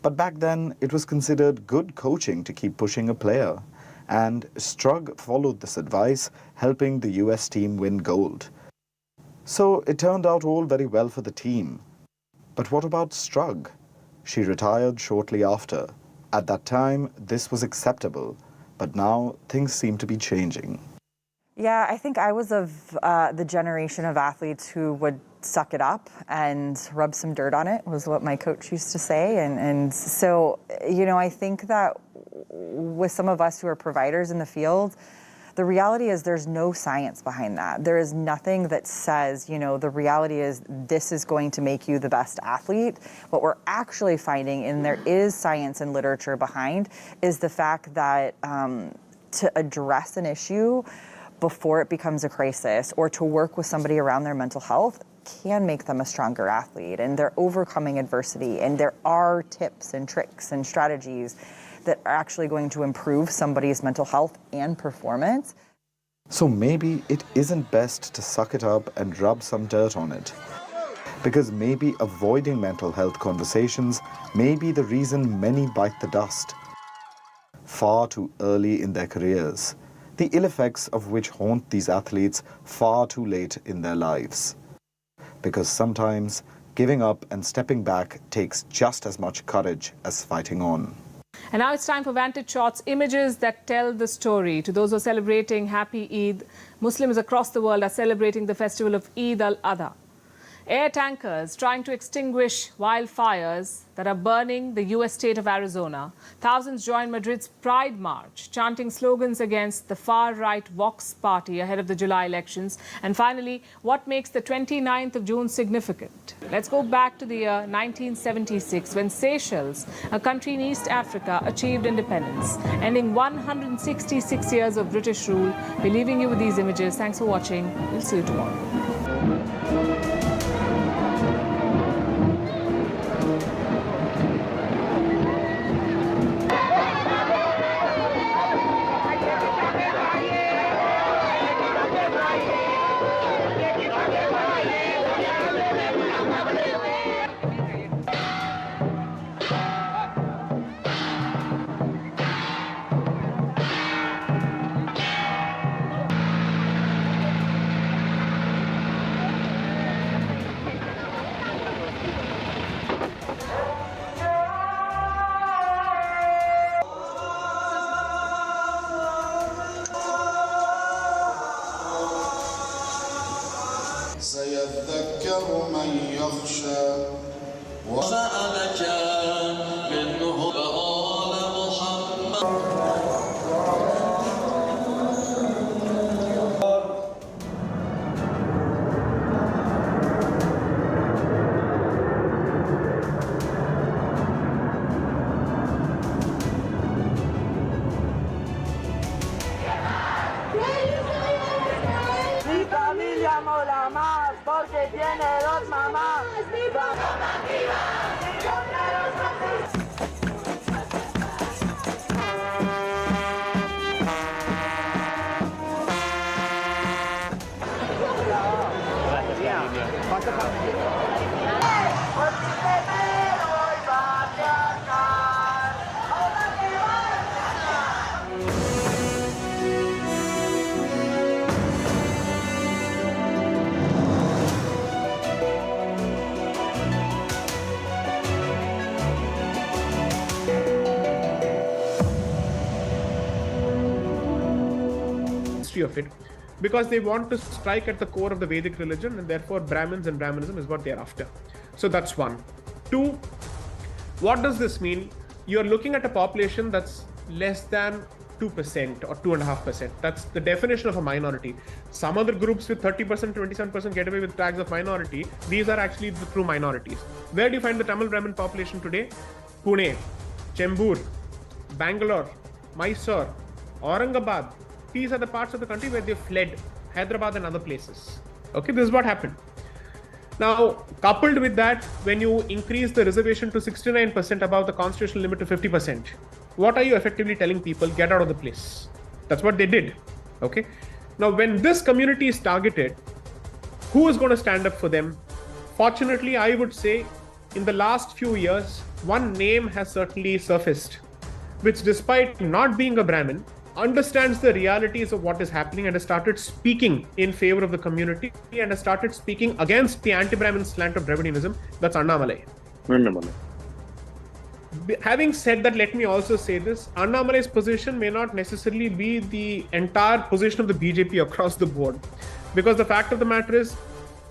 But back then, it was considered good coaching to keep pushing a player. And Strug followed this advice, helping the US team win gold. So it turned out all very well for the team. But what about Strug? She retired shortly after. At that time, this was acceptable. But now, things seem to be changing. Yeah, I think I was of the generation of athletes who would suck it up and rub some dirt on it, was what my coach used to say. And so, you know, I think that with some of us who are providers in the field, the reality is there's no science behind that. There is nothing that says, you know, the reality is this is going to make you the best athlete. What we're actually finding, and there is science and literature behind, is the fact that to address an issue before it becomes a crisis, or to work with somebody around their mental health, can make them a stronger athlete, and they're overcoming adversity. And there are tips and tricks and strategies that are actually going to improve somebody's mental health and performance. So maybe it isn't best to suck it up and rub some dirt on it. Because maybe avoiding mental health conversations may be the reason many bite the dust far too early in their careers, the ill effects of which haunt these athletes far too late in their lives. Because sometimes giving up and stepping back takes just as much courage as fighting on. And now it's time for Vantage Charts, images that tell the story. To those who are celebrating Happy Eid, Muslims across the world are celebrating the festival of Eid al-Adha. Air tankers trying to extinguish wildfires that are burning the US state of Arizona. Thousands joined Madrid's Pride March, chanting slogans against the far-right Vox party ahead of the July elections. And finally, what makes the 29th of June significant? Let's go back to the year 1976, when Seychelles, a country in East Africa, achieved independence, ending 166 years of British rule. We're leaving you with these images. Thanks for watching. We'll see you tomorrow. سيذكر من يخشى وسألك منه قال محمد porque tiene dos mamás. Of it, because they want to strike at the core of the Vedic religion, and therefore Brahmins and Brahmanism is what they're after. So that's one. Two, what does this mean? You're looking at a population that's less than 2% or 2.5%. That's the definition of a minority. Some other groups with 30%, 27% get away with tags of minority. These are actually the true minorities. Where do you find the Tamil Brahmin population today? Pune, Chembur, Bangalore, Mysore, Aurangabad. These are the parts of the country where they fled. Hyderabad and other places. Okay, this is what happened. Now, coupled with that, when you increase the reservation to 69% above the constitutional limit to 50%, what are you effectively telling people? Get out of the place. That's what they did. Okay. Now, when this community is targeted, who is going to stand up for them? Fortunately, I would say in the last few years, one name has certainly surfaced, which despite not being a Brahmin, understands the realities of what is happening and has started speaking in favor of the community and has started speaking against the anti-Brahmin slant of Dravidianism. That's Annamalai. Having said that, let me also say this. Annamalai's position may not necessarily be the entire position of the BJP across the board. Because the fact of the matter is,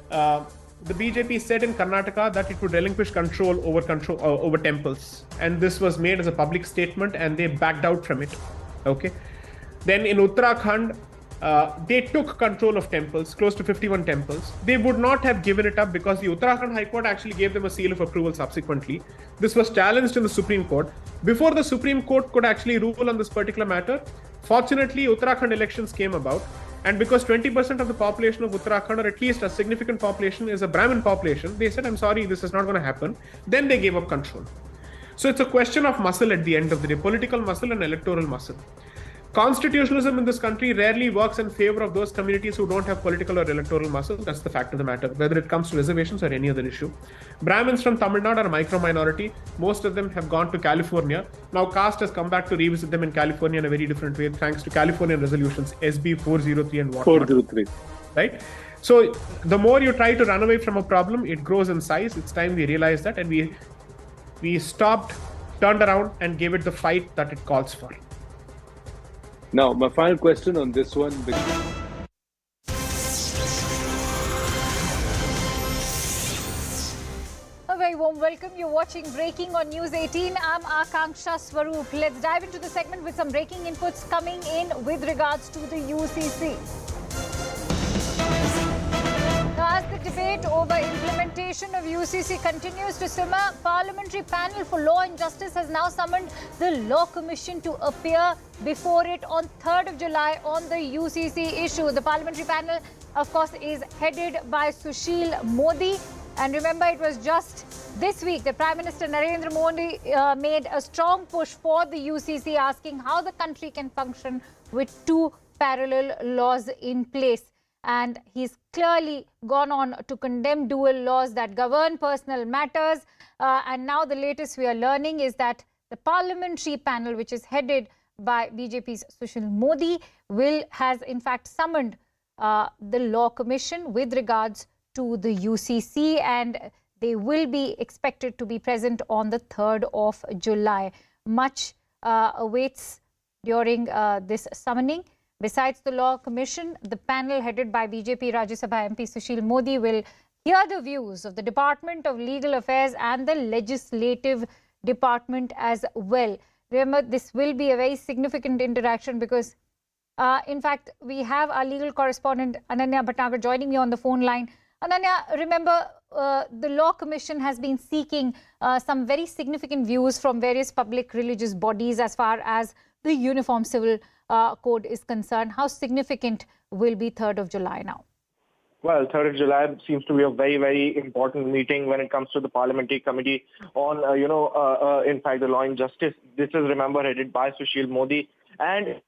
the BJP said in Karnataka that it would relinquish control over temples. And this was made as a public statement and they backed out from it. Okay. Then in Uttarakhand, they took control of temples, close to 51 temples. They would not have given it up because the Uttarakhand High Court actually gave them a seal of approval subsequently. This was challenged in the Supreme Court. Before the Supreme Court could actually rule on this particular matter, fortunately, Uttarakhand elections came about. And because 20% of the population of Uttarakhand, or at least a significant population, is a Brahmin population, they said, I'm sorry, this is not going to happen. Then they gave up control. So it's a question of muscle at the end of the day, political muscle and electoral muscle. Constitutionalism in this country rarely works in favor of those communities who don't have political or electoral muscle. That's the fact of the matter, whether it comes to reservations or any other issue. Brahmins from Tamil Nadu are a micro-minority. Most of them have gone to California. Now caste has come back to revisit them in California in a very different way, thanks to Californian resolutions, SB 403 and whatnot. 403. Right? So the more you try to run away from a problem, it grows in size. It's time we realize that, and we stopped, turned around and gave it the fight that it calls for. Now, my final question on this one. A very warm welcome. You're watching Breaking on News 18. I'm Akanksha Swaroop. Let's dive into the segment with some breaking inputs coming in with regards to the UCC. Now, as the debate over implementation of UCC continues to simmer, Parliamentary Panel for Law and Justice has now summoned the Law Commission to appear before it on 3rd of July on the UCC issue. The Parliamentary Panel, of course, is headed by Sushil Modi. And remember, it was just this week that Prime Minister Narendra Modi made a strong push for the UCC, asking how the country can function with two parallel laws in place. And he's clearly gone on to condemn dual laws that govern personal matters. And now the latest we are learning is that the Parliamentary Panel, which is headed by BJP's Sushil Modi, has in fact summoned the Law Commission with regards to the UCC, and they will be expected to be present on the 3rd of July. Much awaits during this summoning. Besides the Law Commission, the panel headed by BJP Rajya Sabha MP Sushil Modi will hear the views of the Department of Legal Affairs and the Legislative Department as well. Remember, this will be a very significant interaction because, in fact, we have our legal correspondent Ananya Bhatnagar joining me on the phone line. Ananya, remember, the Law Commission has been seeking some very significant views from various public religious bodies as far as the Uniform Civil Code is concerned. How significant will be 3rd of July now? Well, 3rd of July seems to be a very, very important meeting when it comes to the Parliamentary Committee on, in fact, the law and justice. This is, remember, headed by Sushil Modi and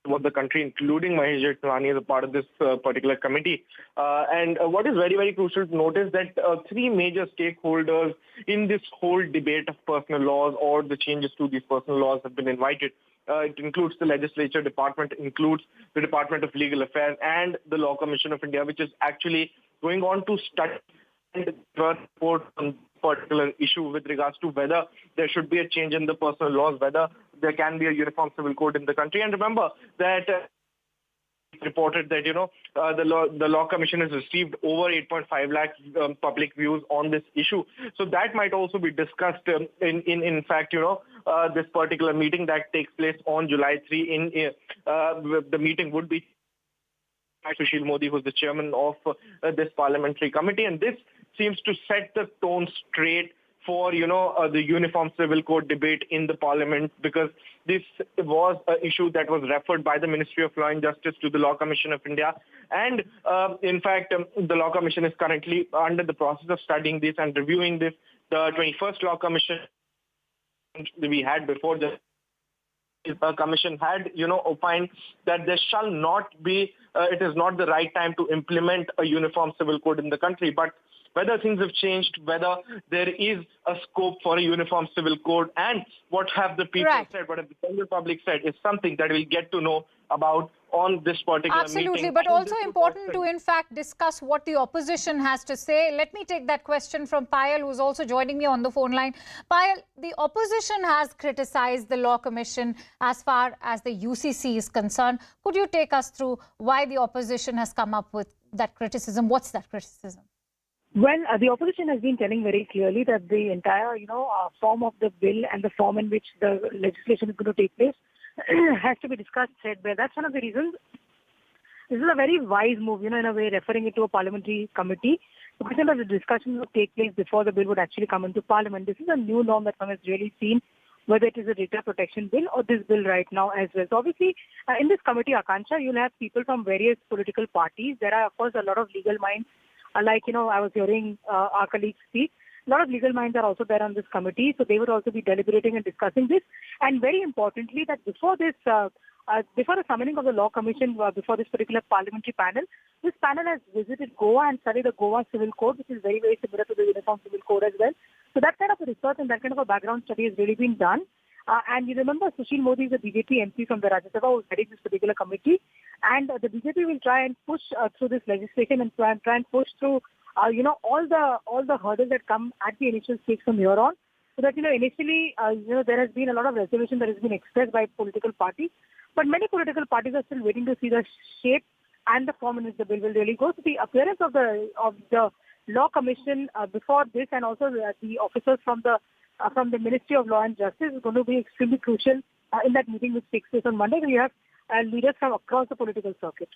what the country, including Mahesh Jethwani, is a part of this particular committee. And what is very, very crucial to notice that three major stakeholders in this whole debate of personal laws or the changes to these personal laws have been invited. It includes the Legislature Department, includes the Department of Legal Affairs and the Law Commission of India, which is actually going on to study and report on particular issue with regards to whether there should be a change in the personal laws, whether there can be a uniform civil code in the country. And remember that reported that, the Law Commission has received over 8.5 lakh public views on this issue. So that might also be discussed in fact, this particular meeting that takes place on July 3. The meeting would be Sushil Modi, who's the chairman of this parliamentary committee. And this seems to set the tone straight for, the Uniform Civil Code debate in the parliament, because this was an issue that was referred by the Ministry of Law and Justice to the Law Commission of India. And in fact, the Law Commission is currently under the process of studying this and reviewing this. The 21st Law Commission we had before the commission had, opined that there shall not be, it is not the right time to implement a uniform civil code in the country. But whether things have changed, whether there is a scope for a uniform civil code, and what have the people said, what have the general public said, is something that we'll get to know about on this particular Absolutely, meeting. but also important to, in fact, discuss what the opposition has to say. Let me take that question from Payal, who's also joining me on the phone line. Payal, the opposition has criticized the Law Commission as far as the UCC is concerned. Could you take us through why the opposition has come up with that criticism? What's that criticism? Well, the opposition has been telling very clearly that the entire, form of the bill and the form in which the legislation is going to take place has to be discussed threadbare. That's one of the reasons. This is a very wise move, in a way, referring it to a parliamentary committee. Because the discussions would take place before the bill would actually come into parliament. This is a new norm that one has really seen, whether it is a data protection bill or this bill right now as well. So obviously, in this committee, Akansha, you'll have people from various political parties. There are, of course, a lot of legal minds. I was hearing our colleagues speak. A lot of legal minds are also there on this committee, so they would also be deliberating and discussing this. And very importantly, that before this, before the summoning of the Law Commission, before this particular parliamentary panel, this panel has visited Goa and studied the Goa Civil Code, which is very, very similar to the Uniform Civil Code as well. So that kind of a research and that kind of a background study has really been done. And you remember Sushil Modi is a BJP MP from the Rajya Sabha who is heading this particular committee. And the BJP will try and push through this legislation and try and push through, all the hurdles that come at the initial stage from here on. So that, initially, there has been a lot of reservation that has been expressed by political parties. But many political parties are still waiting to see the shape and the form in which the bill will really go. So the appearance of the Law Commission before this, and also the officers from the Ministry of Law and Justice, is going to be extremely crucial in that meeting which takes place on Monday. We have leaders from across the political circuit.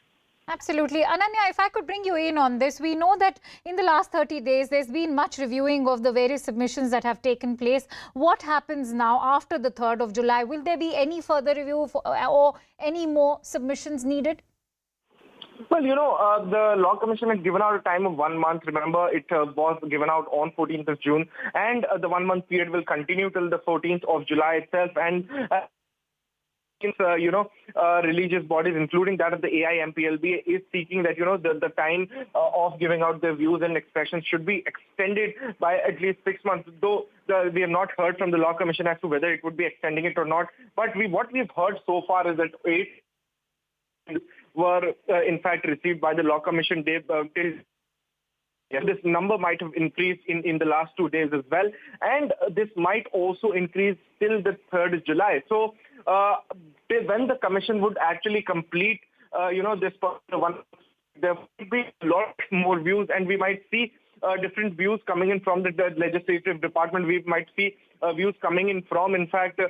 Absolutely. Ananya, if I could bring you in on this, we know that in the last 30 days, there's been much reviewing of the various submissions that have taken place. What happens now after the 3rd of July? Will there be any further review or any more submissions needed? Well, the Law Commission had given out a time of 1 month. Remember, it was given out on 14th of June, and the 1 month period will continue till the 14th of July itself. And religious bodies, including that of the AIMPLB, is seeking that, the time of giving out their views and expressions should be extended by at least 6 months, though we have not heard from the Law Commission as to whether it would be extending it or not. But what we've heard so far is that 8 were in fact received by the Law Commission till this number might have increased in the last 2 days as well, and this might also increase till the 3rd of July. So when the Commission would actually complete, this one, there will be a lot more views, and we might see different views coming in from the legislative department. We might see views coming in from, in fact,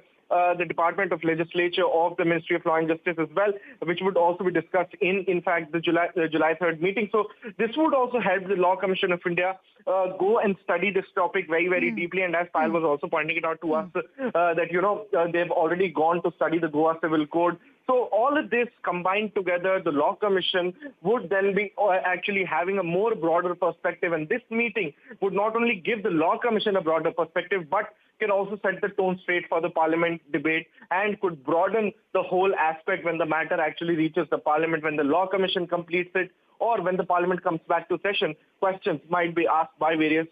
the Department of Legislature of the Ministry of Law and Justice as well, which would also be discussed in fact, the July 3rd meeting. So this would also help the Law Commission of India go and study this topic very, very deeply. And as Payal was also pointing it out to us, that, they've already gone to study the Goa Civil Code. So all of this combined together, the Law Commission would then be actually having a more broader perspective. And this meeting would not only give the Law Commission a broader perspective, but can also set the tone straight for the Parliament debate and could broaden the whole aspect when the matter actually reaches the Parliament, when the Law Commission completes it, or when the Parliament comes back to session. Questions might be asked by various,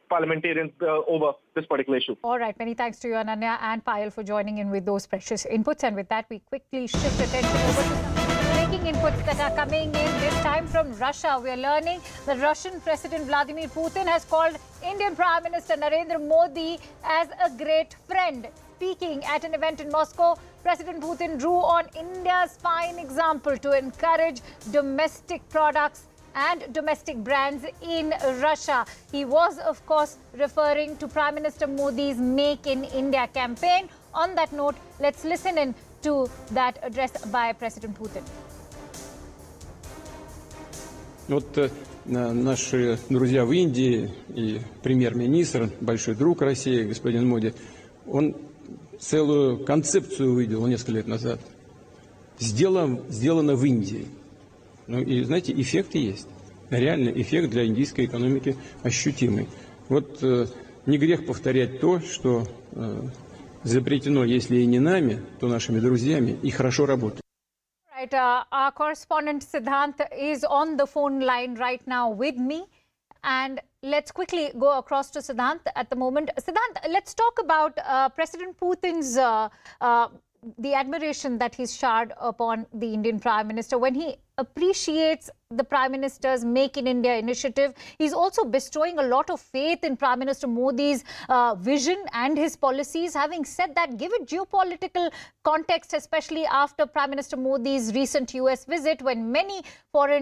parliamentarians over this particular issue. All right. Many thanks to you, Ananya and Payal, for joining in with those precious inputs. And with that, we quickly shift attention over to some breaking inputs that are coming in. This time from Russia, we are learning that Russian President Vladimir Putin has called Indian Prime Minister Narendra Modi as a great friend. Speaking at an event in Moscow, President Putin drew on India's fine example to encourage domestic products and domestic brands in Russia. He was, of course, referring to Prime Minister Modi's Make in India campaign. On that note, let's listen in to that address by President Putin. Вот наши друзья в Индии и премьер-министр, большой друг России, господин Моди, он целую концепцию увидел несколько лет назад. Сделано в Индии. Ну и, знаете, эффекты есть. Реальный эффект для индийской экономики ощутимый. Вот не грех повторять то, что изобретено, если и не нами, то нашими друзьями, и хорошо работает. Right, our correspondent Siddhant is on the phone line right now with me. And let's quickly go across to Siddhant at the moment. Siddhant, let's talk about President Putin's the admiration that he's showered upon the Indian Prime Minister. When he appreciates the Prime Minister's Make in India initiative, he's also bestowing a lot of faith in Prime Minister Modi's vision and his policies. Having said that, given geopolitical context, especially after Prime Minister Modi's recent US visit, when many foreign